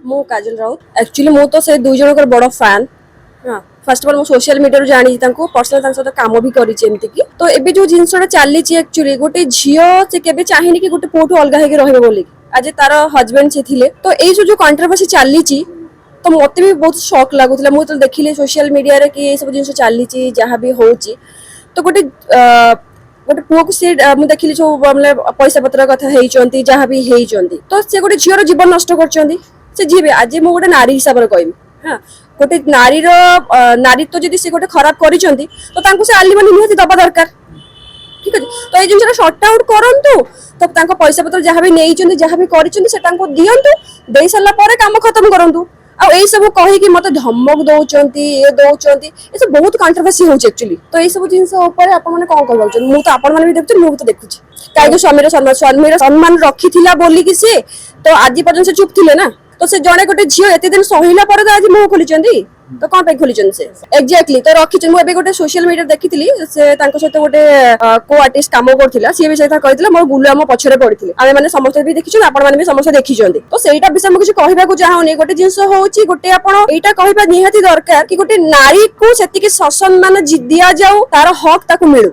ମୁଁ କାଜଲ ରାଉତ ଆକ୍ଚୁଆଲି ମୁଁ ତ ସେ ଦୁଇ ଜଣଙ୍କର ବଡ଼ ଫ୍ୟାନ୍। ହଁ ଫାଷ୍ଟ ଅଫ୍ ଅଲ୍ ମୁଁ ସୋସିଆଲ ମିଡ଼ିଆରୁ ଜାଣିଛି ତାଙ୍କୁ ପର୍ସନାଲ ତାଙ୍କ ସହିତ କାମ ବି କରିଛି ଏମିତିକି। ତ ଏବେ ଯୋଉ ଜିନିଷଟା ଚାଲିଛି ଆକ୍ଚୁଆଲି ଗୋଟେ ଝିଅ ସେ କେବେ ଚାହିଁନି କି ଗୋଟେ ପୁଅଠୁ ଅଲଗା ହେଇକି ରହିବ ବୋଲି। ଆଜି ତାର ହଜବେଣ୍ଡ ସେ ଥିଲେ ତ ଏଇ ଯୋଉ କଣ୍ଟ୍ରୋଭର୍ସି ଚାଲିଛି ତ ମତେ ବି ବହୁତ ସକ୍ ଲାଗୁଥିଲା। ମୁଁ ଯେତେବେଳେ ଦେଖିଲି ସୋସିଆଲ ମିଡ଼ିଆରେ କି ଏଇ ସବୁ ଜିନିଷ ଚାଲିଛି ଯାହା ବି ହଉଛି ତ ଗୋଟେ ପୁଅକୁ ସେ ମୁଁ ଦେଖିଲି ସବୁ ମାନେ ପଇସା ପତ୍ର କଥା ହେଇଛନ୍ତି ଯାହା ବି ହେଇଛନ୍ତି ତ ସେ ଗୋଟେ ଝିଅର ଜୀବନ ନଷ୍ଟ କରୁଛନ୍ତି। ସେ ଯିଏ ବି ଆଜି ମୁଁ ଗୋଟେ ନାରୀ ହିସାବରେ କହିବି ହଁ ଗୋଟେ ନାରୀର ନାରୀତ୍ୱ ଯଦି ସେ ଗୋଟେ ଖରାପ କରିଛନ୍ତି ତ ତାଙ୍କୁ ସେ ଆଲିବନି ନିହାତି ଦବା ଦରକାର। ଠିକ ଅଛି ତ ଏଇ ଜିନିଷଟା ସର୍ଟ ଆଉଟ୍ କରନ୍ତୁ। ତ ତାଙ୍କ ପଇସା ପତ୍ର ଯାହା ବି ନେଇଛନ୍ତି ଯାହା ବି କରିଛନ୍ତି ସେ ତାଙ୍କୁ ଦିଅନ୍ତୁ। ଦେଇ ସାରିଲା ପରେ କାମ ଖତମ କରନ୍ତୁ। ଆଉ ଏଇ ସବୁ କହିକି ମତେ ଧମକ ଦଉଛନ୍ତି ଇଏ ଦଉଛନ୍ତି ଏସବୁ ବହୁତ କଣ୍ଟ୍ରୋଭର୍ସି ହଉଛି ଆକ୍ଚୁଆଲି। ତ ଏଇ ସବୁ ଜିନିଷ ଉପରେ ଆପଣ ମାନେ କଣ କହିବାକୁ ମୁଁ ତ ଆପଣ ମାନେ ବି ଦେଖୁଛନ୍ତି ମୁଁ ବି ତ ଦେଖୁଛି କାହିଁକି ସ୍ୱାମୀର ସମ୍ମାନ ରଖିଥିଲା ବୋଲିକି ସିଏ ତ ଆଜି ପର୍ଯ୍ୟନ୍ତ ସେ ଚୁପ୍ ଥିଲେ ନା। ତ ସେ ଜଣେ ଗୋଟେ ଝିଅ ଏତେ ଦିନ ସହିଲା ପରେ ତ ଆଜି ମୁହଁ ଖୋଲିଛନ୍ତି। ତ କଣ ପାଇଁ ଖୋଲିଛନ୍ତି ସେ ଏକ୍ଜାକ୍ଟଲି ତ ରଖିଛନ୍ତି। ମୁଁ ଏବେ ଗୋଟେ ସୋସିଆଲ ମିଡ଼ିଆରେ ଦେଖିଥିଲି ସେ ତାଙ୍କ ସହିତ ଗୋଟେ କୋ ଆର୍ଟିଷ୍ଟ କାମ କରୁଥିଲା ସିଏ ବି ସେଇଟା କହିଥିଲା ମୋର ଗୁଲୁ ଆମ ପଛରେ ପଡିଥିଲେ ଆମେ ମାନେ ସମସ୍ତେ ବି ଦେଖିଛୁ ଆପଣ ମାନେ ବି ସମସ୍ତେ ଦେଖିଛନ୍ତି। ତ ସେଇଟା ବିଷୟରେ ମୁଁ କିଛି କହିବାକୁ ଚାହୁଁନି। ଗୋଟେ ଜିନିଷ ହଉଛି ଗୋଟେ ଆପଣ ଏଇଟା କହିବା ନିହାତି ଦରକାର କି ଗୋଟେ ନାରୀକୁ ସେତିକି ସସମ୍ମାନ ଦିଆଯାଉ ତାର ହକ୍ ତାକୁ ମିଳୁ।